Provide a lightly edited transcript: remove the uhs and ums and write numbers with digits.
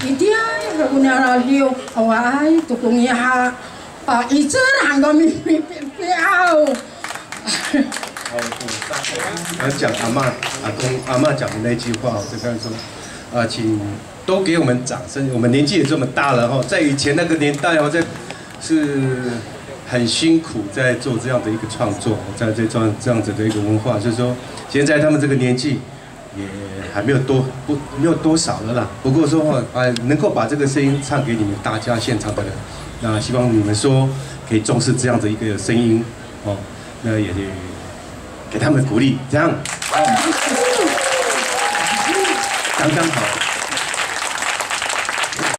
一定要姑娘老六，我爱做工一下，一直喊个咪咪标。讲阿嬷、阿公、阿嬷讲的那句话，就刚才说，请都给我们掌声。我们年纪也这么大了哈，在以前那个年代哦，是很辛苦在做这样的一个创作，在这样子的一个文化，就是说，现在他们这个年纪也还没有多少了啦。不过说能够把这个声音唱给你们大家现场的人，那希望你们说可以重视这样的一个声音哦，那也给他们鼓励，这样刚刚好。